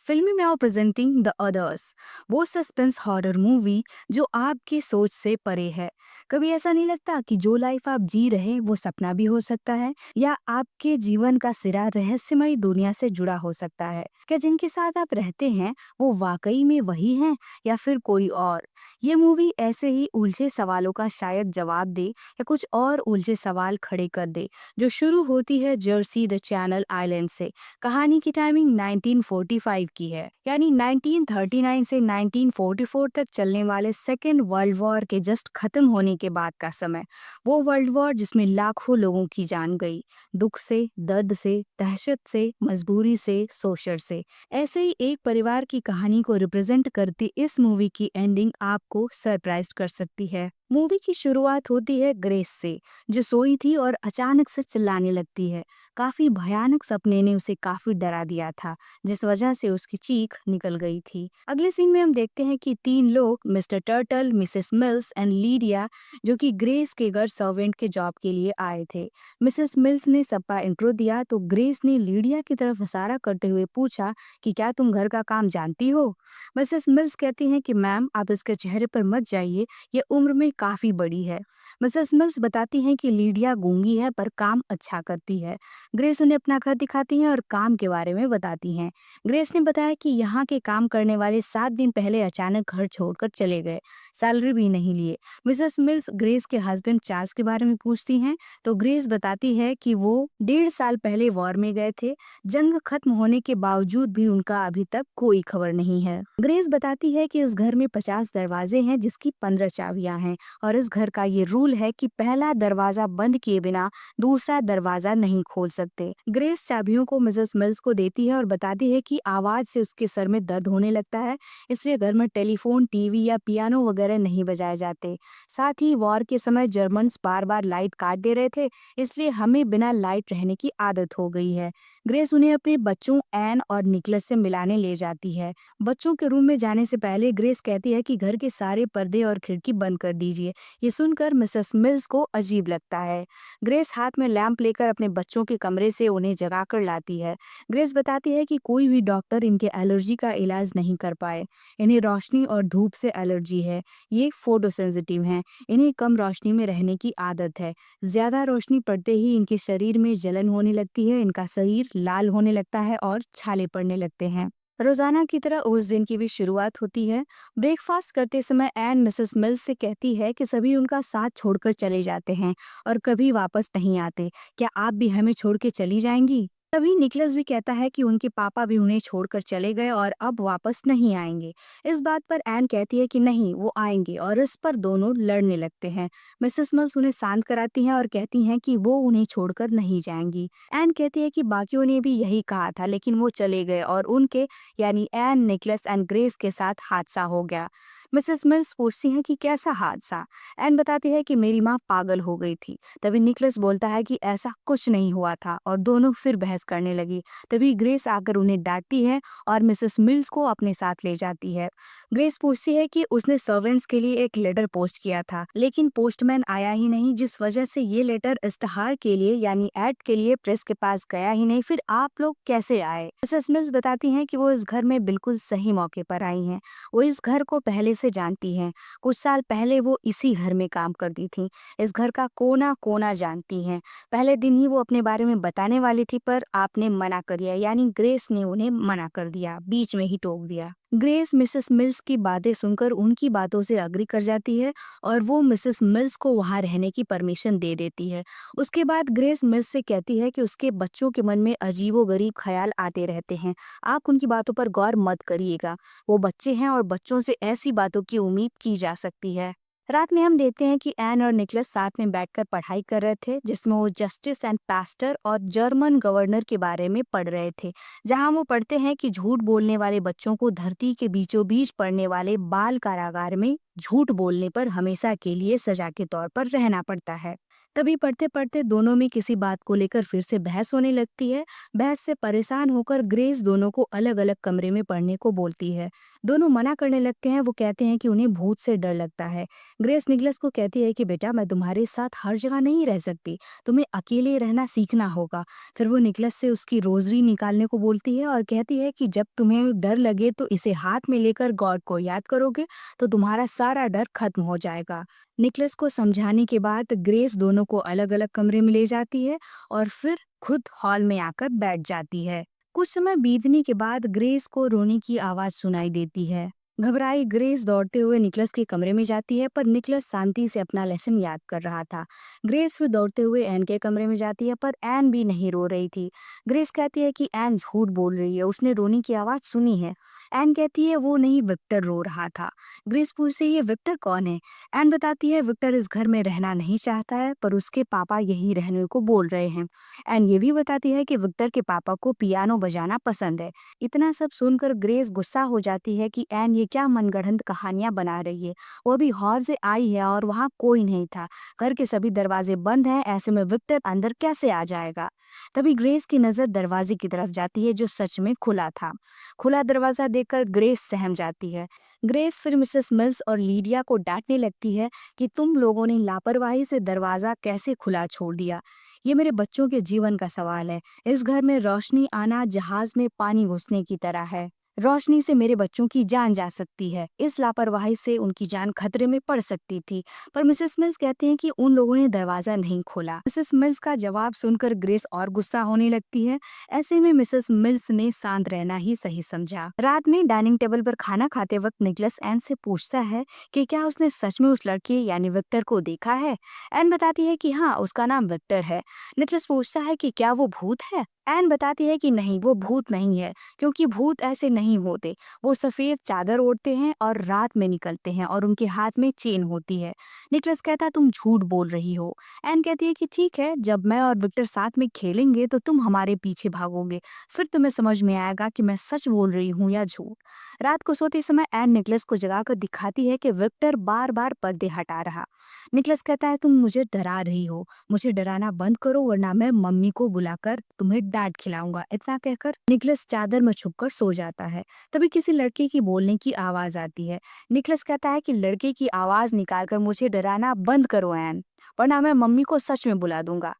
फिल्मी में presenting the others, वो सस्पेंस हॉरर मूवी जो आपकी सोच से परे है। कभी ऐसा नहीं लगता कि जो लाइफ आप जी रहे हैं वो सपना भी हो सकता है, या आपके जीवन का सिरा रहस्यमयी दुनिया से जुड़ा हो सकता है? क्या जिनके साथ आप रहते हैं वो वाकई में वही हैं या फिर कोई और? ये मूवी ऐसे ही उलझे सवालों का शायद जवाब दे या कुछ और उलझे सवाल खड़े कर दे। जो शुरू होती है जर्सी द चैनल आइलैंड से। कहानी की टाइमिंग 1945 की है, यानी 1939 से 1944 तक चलने वाले सेकेंड वर्ल्ड वॉर के जस्ट खत्म होने के बाद का समय। वो वर्ल्ड वॉर जिसमें लाखों लोगों की जान गई, दुख से, दर्द से, दहशत से, मजबूरी से, शोषण से। ऐसे ही एक परिवार की कहानी को रिप्रेजेंट करती इस मूवी की एंडिंग आपको सरप्राइज कर सकती है। मूवी की शुरुआत होती है ग्रेस से, जो सोई थी और अचानक से चिल्लाने लगती है। काफी भयानक सपने ने उसे काफी डरा दिया था, जिस वजह से उसकी चीख निकल गई थी। अगले सीन में हम देखते हैं कि तीन लोग, mister turtle, Mrs mills and Lydia, जो कि ग्रेस के घर सर्वेंट के जॉब के लिए आए थे। मिसेस मिल्स ने सबका इंट्रो दिया तो ग्रेस ने लीडिया की तरफ इशारा करते हुए पूछा कि क्या तुम घर का काम जानती हो? मिसेस मिल्स कहती हैं कि मैम, आप इसके चेहरे पर मत जाइए, ये उम्र में काफी बड़ी है। मिसेस मिल्स बताती हैं कि लीडिया गूंगी है पर काम अच्छा करती है। ग्रेस उन्हें अपना घर दिखाती हैं और काम के बारे में बताती हैं। ग्रेस ने बताया कि यहाँ के काम करने वाले 7 दिन पहले अचानक घर छोड़कर चले गए, सैलरी भी नहीं लिए। मिसेस मिल्स ग्रेस के हस्बैंड चार्ल्स के बारे में पूछती हैं तो ग्रेस बताती है कि वो 1.5 साल पहले वॉर में गए थे। जंग खत्म होने के बावजूद भी उनका अभी तक कोई खबर नहीं है। ग्रेस बताती है कि इस घर में 50 दरवाजे हैं, जिसकी 15 चाबियां हैं, और इस घर का ये रूल है कि पहला दरवाजा बंद किए बिना दूसरा दरवाजा नहीं खोल सकते। ग्रेस चाबियों को मिसेस मिल्स को देती है और बताती है कि आवाज से उसके सर में दर्द होने लगता है, इसलिए घर में टेलीफोन, टीवी या पियानो वगैरह नहीं बजाए जाते। साथ ही वॉर के समय जर्मन्स बार बार लाइट काट दे रहे थे, इसलिए हमें बिना लाइट रहने की आदत हो गई है। ग्रेस उन्हें अपने बच्चों एन और निकलस से मिलाने ले जाती है। बच्चों के रूम में जाने से पहले ग्रेस कहती है कि घर के सारे पर्दे और खिड़की बंद कर दीजिए। ये सुनकर मिसेस मिल्स को अजीब लगता है। ग्रेस हाथ में लैंप लेकर अपने बच्चों के कमरे से उन्हें जगाकर लाती है। ग्रेस बताती है कि कोई भी डॉक्टर इनके एलर्जी का इलाज नहीं कर पाए। इन्हें रोशनी और धूप से एलर्जी है। ये फोटो सेंसिटिव हैं। इन्हें कम रोशनी में रहने की आदत है। ज्यादा रोशनी पड़ते ही इनके शरीर में जलन होने लगती है, इनका शरीर लाल होने लगता है और छाले पड़ने लगते हैं। रोजाना की तरह उस दिन की भी शुरुआत होती है। ब्रेकफास्ट करते समय एन मिसेस मिल्स से कहती है कि सभी उनका साथ छोड़कर चले जाते हैं और कभी वापस नहीं आते। क्या आप भी हमें छोड़ के चली जाएंगी? तभी निकलस भी कहता है कि उनके पापा भी उन्हें छोड़कर चले गए और अब वापस नहीं आएंगे। इस बात पर एन कहती है कि नहीं, वो आएंगे, और इस पर दोनों लड़ने लगते हैं। मिसेस मिल्स उन्हें शांत कराती हैं और कहती हैं कि वो उन्हें छोड़कर नहीं जाएंगी। एन कहती है कि बाकियों ने भी यही कहा था, लेकिन वो चले गए और उनके, यानी एन, निकलस एंड ग्रेस के साथ हादसा हो गया। मिसेस मिल्स पूछती हैं कि कैसा हादसा? एन बताती है कि मेरी माँ पागल हो गई थी। तभी निकलस बोलता है कि ऐसा कुछ नहीं हुआ था, और दोनों फिर बहस करने लगी। तभी ग्रेस आकर उन्हें डांटती है और मिसेस मिल्स को अपने साथ ले जाती है। ग्रेस पूछती है कि उसने सर्वेंट्स के लिए एक लेटर पोस्ट किया था, लेकिन पोस्टमैन आया ही नहीं, जिस वजह से ये लेटर इश्तहार के लिए, यानी एड के लिए प्रेस के पास गया ही नहीं। फिर आप लोग कैसे आए? मिसेस मिल्स बताती हैं कि वो इस घर में बिल्कुल सही मौके पर आई हैं। वो इस घर को पहले से जानती हैं। कुछ साल पहले वो इसी घर में काम करती थी। इस घर का कोना कोना जानती हैं। पहले दिन ही वो अपने बारे में बताने वाली थी, पर आपने मना कर दिया, यानी ग्रेस ने उन्हें मना कर दिया, बीच में ही टोक दिया। ग्रेस मिसेस मिल्स की बातें सुनकर उनकी बातों से अग्री कर जाती है और वो मिसेस मिल्स को वहां रहने की परमिशन दे देती है। उसके बाद ग्रेस मिल्स से कहती है कि उसके बच्चों के मन में अजीबोगरीब ख्याल आते रहते हैं, आप उनकी बातों पर गौर मत करिएगा। वो बच्चे हैं और बच्चों से ऐसी बातों की उम्मीद की जा सकती है। रात में हम देखते हैं कि एन और निकलस साथ में बैठकर पढ़ाई कर रहे थे, जिसमें वो जस्टिस एंड पास्टर और जर्मन गवर्नर के बारे में पढ़ रहे थे। जहां वो पढ़ते हैं कि झूठ बोलने वाले बच्चों को धरती के बीचों बीच पड़ने वाले बाल कारागार में झूठ बोलने पर हमेशा के लिए सजा के तौर पर रहना पड़ता है। तभी पढ़ते-पढ़ते दोनों में किसी बात को लेकर फिर से बहस होने लगती है। बहस से परेशान होकर ग्रेस दोनों को अलग-अलग कमरे में पढ़ने को बोलती है। दोनों मना करने लगते हैं, वो कहते हैं कि उन्हें भूत से डर लगता है। ग्रेस निकलस को कहती है कि बेटा मैं तुम्हारे साथ हर जगह नहीं रह सकती, तुम्हें अकेले रहना सीखना होगा। फिर वो निकलस से उसकी रोज़री निकालने को बोलती है और कहती है कि जब तुम्हें डर लगे तो इसे हाथ में लेकर गॉड को याद करोगे तो तुम्हारा सारा डर खत्म हो जाएगा। निकलस को समझाने के बाद ग्रेस दोनों को अलग-अलग कमरे में ले जाती है और फिर खुद हॉल में आकर बैठ जाती है। कुछ समय बीतने के बाद ग्रेस को रोने की आवाज सुनाई देती है। घबराई ग्रेस दौड़ते हुए निकलस के कमरे में जाती है, पर निकलस शांति से अपना लेसन याद कर रहा था। ग्रेस फिर दौड़ते हुए एन के कमरे में जाती है, पर एन भी नहीं रो रही थी। ग्रेस कहती है कि एन झूठ बोल रही है, उसने रोने की आवाज सुनी है। एन कहती है वो नहीं, विक्टर रो रहा था। ग्रेस पूछती है ये विक्टर कौन है? एन बताती है विक्टर इस घर में रहना नहीं चाहता है, पर उसके पापा यहीं रहने को बोल रहे हैं। एन ये भी बताती है कि विक्टर के पापा को पियानो बजाना पसंद है। इतना सब सुनकर ग्रेस गुस्सा हो जाती है कि एन ये क्या मनगढ़ंत कहानियां बना रही है। वो अभी हॉल से आई है और वहाँ कोई नहीं था। घर के सभी दरवाजे बंद हैं, ऐसे में विक्टर अंदर कैसे आ जाएगा? तभी ग्रेस की नजर दरवाजे की तरफ जाती है जो सच में खुला था। खुला दरवाजा देखकर ग्रेस सहम जाती है। ग्रेस फिर मिसेस मिल्स और लीडिया को डांटने लगती है कि तुम लोगों ने लापरवाही से दरवाजा कैसे खुला छोड़ दिया। ये मेरे बच्चों के जीवन का सवाल है। इस घर में रोशनी आना जहाज में पानी घुसने की तरह है। रोशनी से मेरे बच्चों की जान जा सकती है, इस लापरवाही से उनकी जान खतरे में पड़ सकती थी। पर मिसेस मिल्स कहते हैं कि उन लोगों ने दरवाजा नहीं खोला। मिसेस मिल्स का जवाब सुनकर ग्रेस और गुस्सा होने लगती है। ऐसे में मिसेस मिल्स ने शांत रहना ही सही समझा। रात में डाइनिंग टेबल पर खाना खाते वक्त निकलस एन से पूछता है कि क्या उसने सच में उस लड़के यानी विक्टर को देखा है। एन बताती है कि हाँ, उसका नाम विक्टर है। निकलस पूछता है कि क्या वो भूत है। एन बताती है कि नहीं, वो भूत नहीं है, क्योंकि भूत ऐसे नहीं होते। वो सफेद चादर ओढ़ते हैं और रात में निकलते हैं और उनके हाथ में चेन होती है। निकलस कहता है तुम झूठ बोल रही हो। एन कहती है कि ठीक है, जब मैं और विक्टर साथ में खेलेंगे तो तुम हमारे पीछे भागोगे, फिर तुम्हें समझ में आएगा कि मैं सच बोल रही हूँ या झूठ। रात को सोते समय एन निकलस को जगाकर दिखाती है कि विक्टर बार बार पर्दे हटा रहा। निकलस कहता है तुम मुझे डरा रही हो, मुझे डराना बंद करो वरना मैं मम्मी को बुलाकर तुम्हें डांट खिलाऊंगा। इतना कहकर निकलस चादर में छुपकर सो जाता है। तभी किसी लड़के की बोलने की आवाज आती है। निकलस कहता है कि लड़के की आवाज निकालकर मुझे डराना बंद करो एन, वरना मैं मम्मी को सच में बुला दूंगा।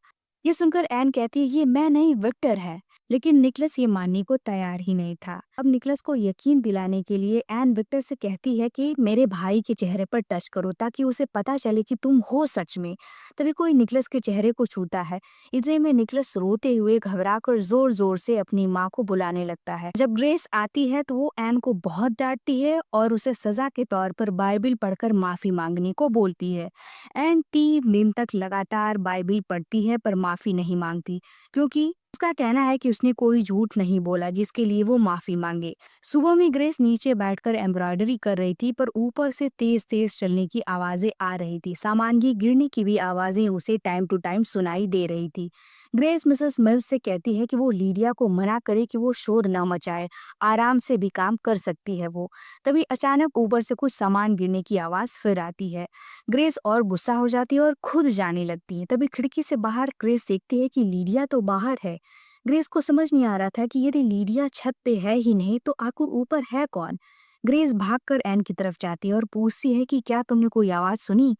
ये सुनकर एन कहती है ये मैं नहीं, विक्टर है। लेकिन निकलस ये मानने को तैयार ही नहीं था। अब निकलस को यकीन दिलाने के लिए एन विक्टर से कहती है कि मेरे भाई के चेहरे पर टच करो ताकि उसे पता चले कि तुम हो सच में। तभी कोई निकलस के चेहरे को छूता है। इतने में निकलस रोते हुए घबराकर जोर जोर से अपनी माँ को बुलाने लगता है। जब ग्रेस आती है तो वो एन को बहुत डांटती है और उसे सजा के तौर पर बाइबिल पढ़कर माफी मांगने को बोलती है। एन 3 दिन तक लगातार बाइबिल पढ़ती है पर माफी नहीं मांगती, क्योंकि उसका कहना है कि उसने कोई झूठ नहीं बोला जिसके लिए वो माफी मांगे। सुबह में ग्रेस नीचे बैठकर एम्ब्रॉयडरी कर रही थी, पर ऊपर से तेज तेज चलने की आवाजें आ रही थी। सामान की गिरने की भी आवाजें उसे टाइम टू टाइम सुनाई दे रही थी। ग्रेस मिसेस मिल्स से कहती है कि वो लीडिया को मना करे कि वो शोर न मचाए, आराम से भी काम कर सकती है वो। तभी अचानक ऊपर से कुछ सामान गिरने की आवाज फिर आती है। ग्रेस और गुस्सा हो जाती है और खुद जाने लगती है। तभी खिड़की से बाहर ग्रेस देखती है कि लीडिया तो बाहर है। ग्रेस को समझ नहीं आ रहा था कि यदि लीडिया छत पे है ही नहीं तो आखिर ऊपर है कौन। ग्रेस भागकर एन की तरफ जाती है और पूछती है कि क्या तुमने कोई आवाज सुनी।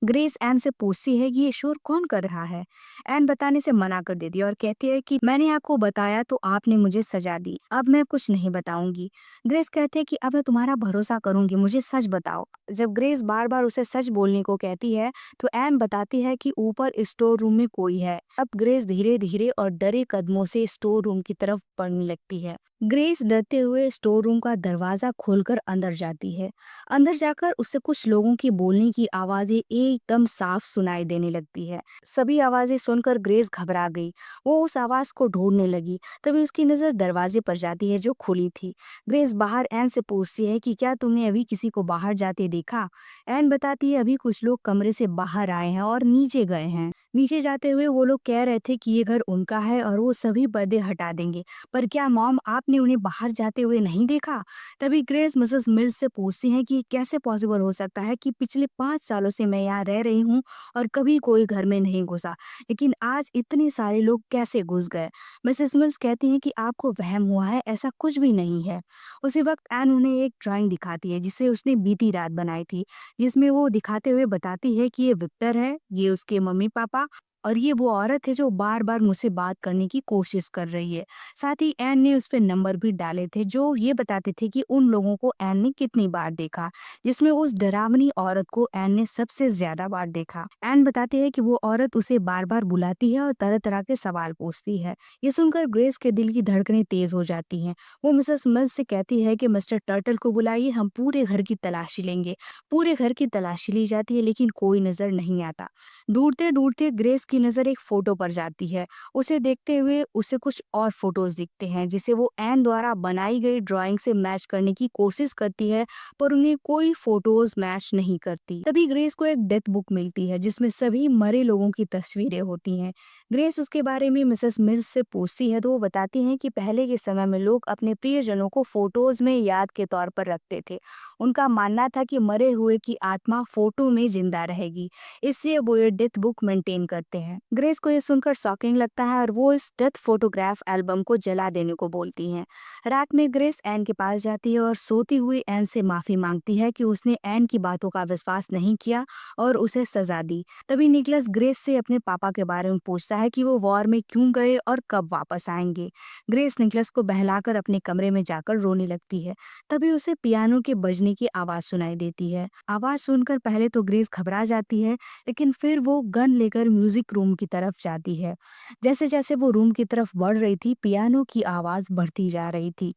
ग्रेस एन से पूछती है कि ये शोर कौन कर रहा है। एन बताने से मना कर देती है और कहती है कि मैंने आपको बताया तो आपने मुझे सजा दी, अब मैं कुछ नहीं बताऊंगी। ग्रेस कहती है कि अब मैं तुम्हारा भरोसा करूंगी, मुझे सच बताओ। जब ग्रेस बार बार उसे सच बोलने को कहती है तो एन बताती है कि ऊपर स्टोर रूम में कोई है। अब ग्रेस धीरे धीरे और डरे कदमों से स्टोर रूम की तरफ बढ़ने लगती है। ग्रेस डरते हुए स्टोर रूम का दरवाजा खोलकर अंदर जाती है। अंदर जाकर उसे कुछ लोगों की बोलने की आवाजें एकदम साफ सुनाई देने लगती है। सभी आवाजें सुनकर ग्रेस घबरा गई। वो उस आवाज को ढूंढने लगी। तभी उसकी नजर दरवाजे पर जाती है जो खुली थी। ग्रेस बाहर एन से पूछती है कि क्या तुमने अभी किसी को बाहर जाते देखा। एन बताती है अभी कुछ लोग कमरे से बाहर आए हैं और नीचे गए हैं। नीचे जाते हुए वो लोग कह रहे थे कि ये घर उनका है और वो सभी पर्दे हटा देंगे। पर क्या मॉम, आपने उन्हें बाहर जाते हुए नहीं देखा? तभी ग्रेस मिसेस मिल्स से पूछती हैं कि ये कैसे पॉसिबल हो सकता है कि पिछले 5 सालों से मैं यहाँ रह रही हूँ और कभी कोई घर में नहीं घुसा, लेकिन आज इतने सारे लोग कैसे घुस गए? मिसेस मिल्स कहती हैं कि आपको वहम हुआ है, ऐसा कुछ भी नहीं है। उसी वक्त एन उन्हें एक ड्राइंग दिखाती है जिसे उसने बीती रात बनाई थी, जिसमें वो दिखाते हुए बताती है कि ये विक्टर है, ये उसके मम्मी पापा और ये वो औरत है जो बार बार मुझसे बात करने की कोशिश कर रही है। साथ ही एन ने उस पे नंबर भी डाले थे जो ये बताते थे कि उन लोगों को एन ने कितनी बार देखा, जिसमें उस डरावनी औरत को एन ने सबसे ज्यादा बार देखा। एन बताती है कि वो औरत उसे बार बार बुलाती है और तरह तरह के सवाल पूछती है। ये सुनकर ग्रेस के दिल की धड़कनें तेज हो जाती हैं। वो मिसेस मिल्स से कहती है कि मिस्टर टर्टल को बुलाइए, हम पूरे घर की तलाशी लेंगे। पूरे घर की तलाशी ली जाती है लेकिन कोई नजर नहीं आता। ढूंढते ढूंढते ग्रेस की नजर एक फोटो पर जाती है। उसे देखते हुए उसे कुछ और फोटोज दिखते हैं जिसे वो एन द्वारा बनाई गई ड्राइंग से मैच करने की कोशिश करती है, पर उन्हें कोई फोटोज मैच नहीं करती। तभी ग्रेस को एक डेथ बुक मिलती है जिसमें सभी मरे लोगों की तस्वीरें होती हैं। ग्रेस उसके बारे में मिसेस मिल्स से पूछती है तो वो बताती हैं कि पहले के समय में लोग अपने प्रियजनों को फोटोज में याद के तौर पर रखते थे। उनका मानना था कि मरे हुए की आत्मा फोटो में जिंदा रहेगी, इसलिए वो ये डेथ बुक मेंटेन करते हैं। ग्रेस को ये सुनकर शॉकिंग लगता है और वो इस डेथ फोटोग्राफ एल्बम को जला देने को बोलती हैं। रात में ग्रेस एन के पास जाती है और सोती हुई एन से माफी मांगती है कि उसने एन की बातों का विश्वास नहीं किया और उसे सजा दी। तभी निकलस ग्रेस से अपने पापा के बारे में पूछता है कि वो वॉर में क्यों गए और कब वापस आएंगे। ग्रेस निकलस को बहलाकर अपने कमरे में जाकर रोने लगती है। तभी उसे पियानो के बजने की आवाज सुनाई देती है। आवाज सुनकर पहले तो ग्रेस घबरा जाती है, लेकिन फिर वो गन लेकर म्यूजिक रूम की तरफ जाती है। जैसे जैसे वो रूम की तरफ बढ़ रही थी, पियानो की आवाज बढ़ती जा रही थी।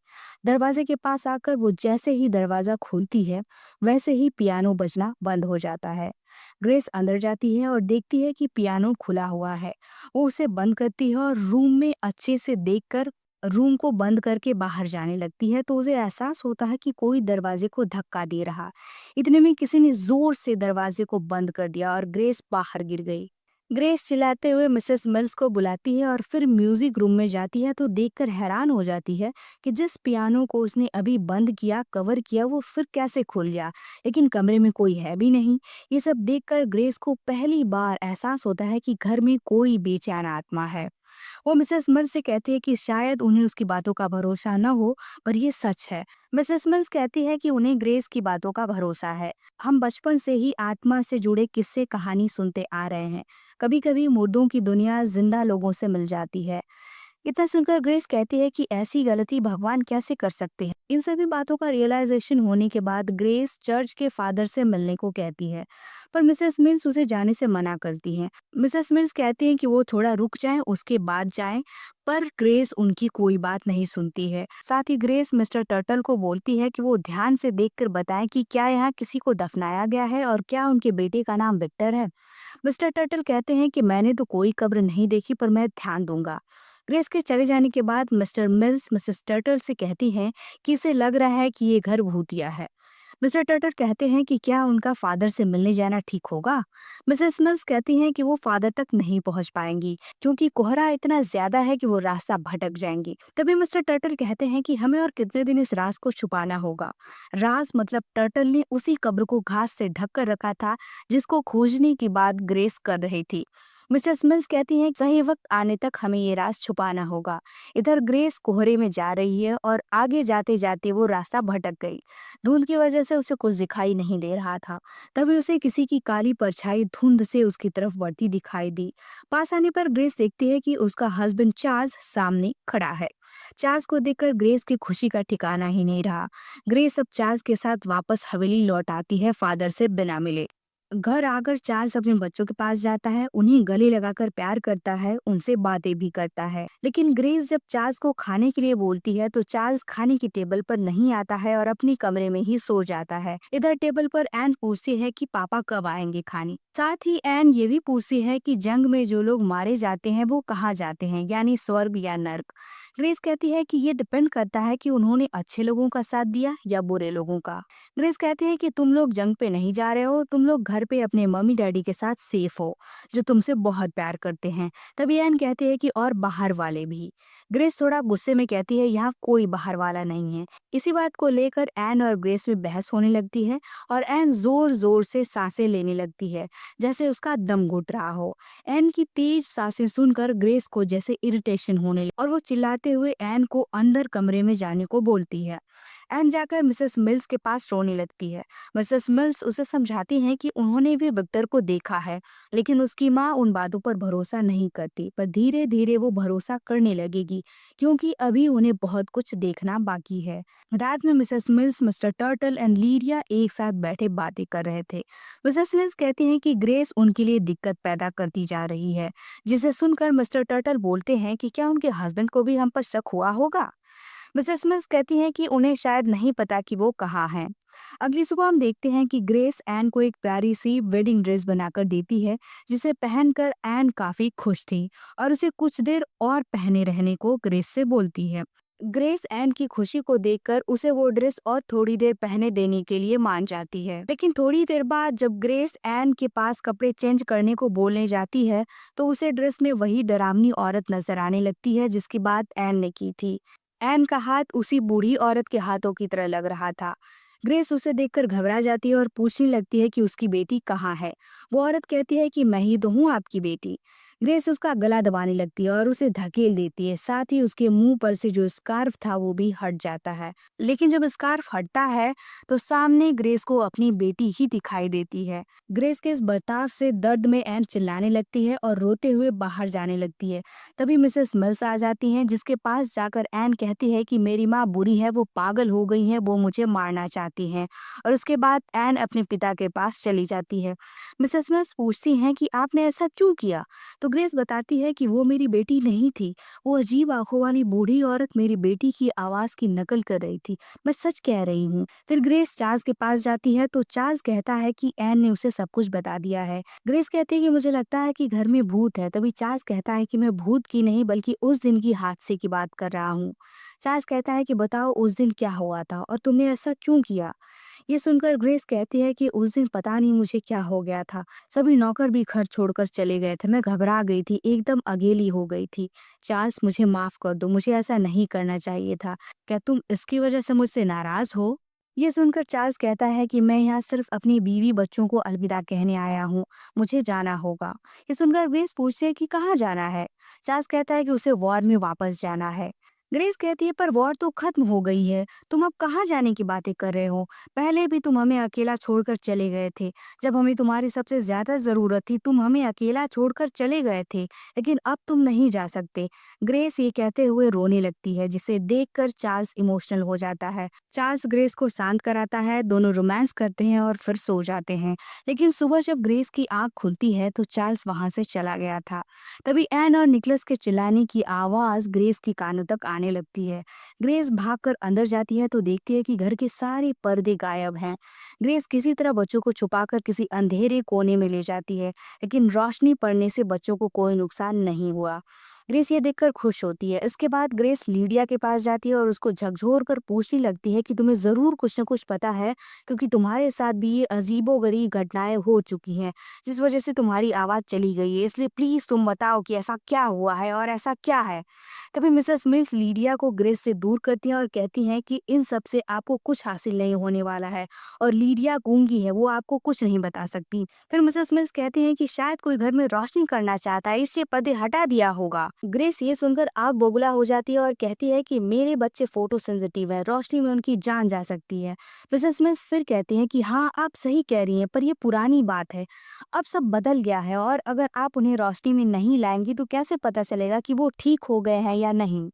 दरवाजे के पास आकर वो जैसे ही दरवाजा खोलती है, वैसे ही पियानो बजना बंद हो जाता है। ग्रेस अंदर जाती है और देखती है कि पियानो खुला हुआ है। वो उसे बंद करती है और रूम में अच्छे से देखकर रूम को बंद करके बाहर जाने लगती है, तो उसे एहसास होता है कि कोई दरवाजे को धक्का दे रहा। इतने में किसी ने जोर से दरवाजे को बंद कर दिया और ग्रेस बाहर गिर गई। ग्रेस चिल्लाते हुए मिसेस मिल्स को बुलाती है और फिर म्यूजिक रूम में जाती है तो देखकर हैरान हो जाती है कि जिस पियानो को उसने अभी बंद किया, कवर किया, वो फिर कैसे खुल गया, लेकिन कमरे में कोई है भी नहीं। ये सब देखकर ग्रेस को पहली बार एहसास होता है कि घर में कोई बेचैन आत्मा है। वो मिसेस मिल्स से कहती है कि शायद उन्हें उसकी बातों का भरोसा न हो, पर ये सच है। मिसेस मिल्स कहती है कि उन्हें ग्रेस की बातों का भरोसा है। हम बचपन से ही आत्मा से जुड़े किस्से कहानी सुनते आ रहे हैं। कभी कभी मुर्दों की दुनिया जिंदा लोगों से मिल जाती है। इतना सुनकर ग्रेस कहती है कि ऐसी गलती भगवान कैसे कर सकते हैं। इन सभी बातों का रियलाइजेशन होने के बाद ग्रेस चर्च के फादर से मिलने को कहती है, पर मिसेस मिल्स उसे जाने से मना करती हैं। मिसेस मिल्स कहती हैं कि वो थोड़ा रुक जाएं, उसके बाद जाएं, पर ग्रेस उनकी कोई बात नहीं सुनती है। साथ ही ग्रेस मिस्टर टर्टल को बोलती है कि वो ध्यान से देखकर बताएं कि क्या यहाँ किसी को दफनाया गया है और क्या उनके बेटे का नाम विक्टर है। मिस्टर टर्टल कहते हैं कि मैंने तो कोई कब्र नहीं देखी, पर मैं ध्यान दूंगा। ग्रेस के चले जाने के बाद मिस्टर मिल्स मिसेस टर्टल से कहती हैं कि इसे लग रहा है कि ये घर भूतिया है। मिस्टर टर्टल कहते हैं कि क्या उनका फादर से मिलने जाना ठीक होगा। मिसेस मिल्स कहती हैं कि वो फादर तक नहीं पहुंच पाएंगी क्योंकि कोहरा इतना ज्यादा है कि वो रास्ता भटक जाएंगी। तभी मिस्टर टर्टल कहते हैं कि हमें और कितने दिन इस राज को छुपाना होगा। राज मतलब टर्टल ने उसी कब्र को घास से ढक कर रखा था जिसको खोजने की बात ग्रेस कर रही थी। मिसेस मिल्स कहती हैं सही वक्त आने तक हमें ये राज छुपाना होगा। इधर ग्रेस कोहरे में जा रही है और आगे जाते जाते वो रास्ता भटक गई। धुंध की वजह से उसे कुछ दिखाई नहीं दे रहा था। तभी उसे किसी की काली परछाई धुंध से उसकी तरफ बढ़ती दिखाई दी। पास आने पर ग्रेस देखती है कि उसका हस्बैंड चार्ल्स सामने खड़ा है। चार्ल्स को देखकर ग्रेस की खुशी का ठिकाना ही नहीं रहा। ग्रेस अब चार्ल्स के साथ वापस हवेली लौट आती है फादर से बिना मिले। घर आकर चार्ल्स अपने बच्चों के पास जाता है, उन्हें गले लगाकर प्यार करता है, उनसे बातें भी करता है। लेकिन ग्रेस जब चार्ल्स को खाने के लिए बोलती है तो चार्ल्स खाने की टेबल पर नहीं आता है और अपने कमरे में ही सो जाता है। इधर टेबल पर एन पूछती है कि पापा कब आएंगे खाने। साथ ही एन ये भी पूछती है कि जंग में जो लोग मारे जाते हैं वो कहाँ जाते हैं, यानी स्वर्ग या नर्क। ग्रेस कहती है कि ये डिपेंड करता है कि उन्होंने अच्छे लोगों का साथ दिया या बुरे लोगों का। ग्रेस कहती है कि तुम लोग जंग पे नहीं जा रहे हो, तुम लोग घर घर पे अपने मम्मी डैडी के साथ सेफ हो, जो तुमसे बहुत प्यार करते हैं। तभी एन कहती है कि और बाहर वाले भी। ग्रेस थोड़ा गुस्से में कहती है यहाँ कोई बाहर वाला नहीं है। इसी बात को लेकर एन और ग्रेस में बहस होने लगती है और एन जोर जोर से सांसें लेने लगती है, जैसे उसका दम घुट रहा हो। एन की तेज सांसें सुनकर ग्रेस को जैसे इरिटेशन होने लगी और वो चिल्लाते हुए एन को अंदर कमरे में जाने को बोलती है। एन जाकर मिसेस मिल्स के पास रोने लगती है। मिसेस मिल्स उसे समझाती हैं कि उन्होंने भी विक्टर को देखा है, लेकिन उसकी माँ उन बातों पर भरोसा नहीं करती। पर धीरे धीरे वो भरोसा करने लगेगी, क्योंकि अभी उन्हें बहुत कुछ देखना बाकी है। रात में Mrs Mills, Mr Turtle and लीरिया एक साथ बैठे बातें कर रहे थे। मिसेस मिल्स कहती हैं कि ग्रेस उनके लिए दिक्कत पैदा करती जा रही है, जिसे सुनकर मिस्टर टर्टल बोलते हैं कि क्या उनके हस्बैंड को भी हम पर शक हुआ होगा। मिसेस मिल्स कहती हैं कि उन्हें शायद नहीं पता कि वो कहाँ हैं। अगली सुबह हम देखते हैं कि ग्रेस एन को एक प्यारी सी वेडिंग ड्रेस बनाकर देती है, जिसे पहनकर एन काफी खुश थी और उसे कुछ देर और पहने रहने को ग्रेस से बोलती है। ग्रेस एन की खुशी को देखकर उसे वो ड्रेस और थोड़ी देर पहने देने के लिए मान जाती है। लेकिन थोड़ी देर बाद जब ग्रेस एन के पास कपड़े चेंज करने को बोलने जाती है, तो उसे ड्रेस में वही डरावनी औरत नजर आने लगती है जिसकी बात एन ने की थी। एन का हाथ उसी बूढ़ी औरत के हाथों की तरह लग रहा था। ग्रेस उसे देखकर घबरा जाती है और पूछने लगती है कि उसकी बेटी कहाँ है। वो औरत कहती है कि मैं ही तो हूँ आपकी बेटी। ग्रेस उसका गला दबाने लगती है और उसे धकेल देती है। साथ ही उसके मुंह पर से जो स्कार्फ था वो भी हट जाता है। लेकिन जब स्कार्फ हटता है तो सामने ग्रेस को अपनी बेटी ही दिखाई देती है। ग्रेस के इस बर्ताव से दर्द में एन चिल्लाने लगती है और रोते हुए बाहर जाने लगती है। तभी मिसेस मिल्स आ जाती हैं, जिसके पास जाकर एन कहती है कि मेरी माँ बुरी है, वो पागल हो गई है, वो मुझे मारना चाहती हैं। और उसके बाद एन अपने पिता के पास चली जाती है। मिसेस मिल्स पूछती हैं कि आपने ऐसा क्यों किया, तो ग्रेस बताती है कि वो मेरी बेटी नहीं थी। वो अजीब आंखों वाली बूढ़ी औरत मेरी बेटी की आवाज की नकल कर रही थी। मैं सच कह रही हूँ। फिर ग्रेस चार्ल्स के पास जाती है तो चार्ल्स कहता है कि एन ने उसे सब कुछ बता दिया है। ग्रेस कहती है कि मुझे लगता है कि घर में भूत है। तभी चार्ल्स कहता है कि मैं भूत की नहीं बल्कि उस दिन की हादसे की बात कर रहा हूँ। चार्ल्स कहता है कि बताओ उस दिन क्या हुआ था और तुमने ऐसा क्यों किया। ये सुनकर ग्रेस कहती है कि उस दिन पता नहीं मुझे क्या हो गया था। सभी नौकर भी घर छोड़कर चले गए थे। मैं घबरा गई थी, एकदम अकेली हो गई थी। चार्ल्स मुझे माफ कर दो, मुझे ऐसा नहीं करना चाहिए था। क्या तुम इसकी वजह से मुझसे नाराज हो? ये सुनकर चार्ल्स कहता है कि मैं यहाँ सिर्फ अपनी बीवी बच्चों को अलविदा कहने आया हूँ, मुझे जाना होगा। ये सुनकर ग्रेस पूछती है कि कहाँ जाना है। चार्ल्स कहता है कि उसे वॉर में वापस जाना है। ग्रेस कहती है पर वॉर तो खत्म हो गई है, तुम अब कहाँ जाने की बातें कर रहे हो। पहले भी तुम हमें अकेला छोड़कर चले गए थे। जब हमें तुम्हारी सबसे ज्यादा जरूरत थी तुम हमें अकेला छोड़कर चले गए थे, लेकिन अब तुम नहीं जा सकते। ग्रेस ये कहते हुए रोने लगती है, जिसे देखकर चार्ल्स इमोशनल हो जाता है। चार्ल्स ग्रेस को शांत कराता है, दोनों रोमांस करते हैं और फिर सो जाते हैं। लेकिन सुबह जब ग्रेस की आंख खुलती है तो चार्ल्स वहां से चला गया था। तभी एन और निकलस के चिल्लाने की आवाज ग्रेस की कानों तक आने लगती है। ग्रेस भागकर अंदर जाती है तो देखती है कि घर के सारे पर्दे गायब हैं। ग्रेस किसी तरह बच्चों को छुपाकर किसी अंधेरे कोने में ले जाती है, लेकिन रोशनी पड़ने से बच्चों को कोई नुकसान नहीं हुआ। ग्रेस ये देखकर खुश होती है। इसके बाद ग्रेस लीडिया के पास जाती है और उसको झकझोर कर पूछने लगती है कि तुम्हें जरूर कुछ न कुछ पता है, क्योंकि तुम्हारे साथ भी ये अजीबोगरीब घटनाएं हो चुकी हैं, जिस वजह से तुम्हारी आवाज चली गई है। इसलिए प्लीज तुम बताओ कि ऐसा क्या हुआ है और ऐसा क्या है। तभी मिसेस मिल्स लीडिया को ग्रेस से दूर करती हैं और कहती हैं कि इन सब से आपको कुछ हासिल नहीं होने वाला है और लीडिया गूंगी है, वो आपको कुछ नहीं बता सकती। फिर मिसेस मिल्स कहती हैं कि शायद कोई घर में रोशनी करना चाहता है, इसलिए पर्दे हटा दिया होगा। ग्रेस ये सुनकर आग बोगला हो जाती है और कहती है कि मेरे बच्चे फोटो सेंसिटिव है, रोशनी में उनकी जान जा सकती है। मिसेस मिल्स फिर कहती हैं कि हाँ आप सही कह रही हैं, पर ये पुरानी बात है, अब सब बदल गया है और अगर आप उन्हें रोशनी में नहीं लाएंगी तो कैसे पता चलेगा कि वो ठीक हो गए हैं या नहीं।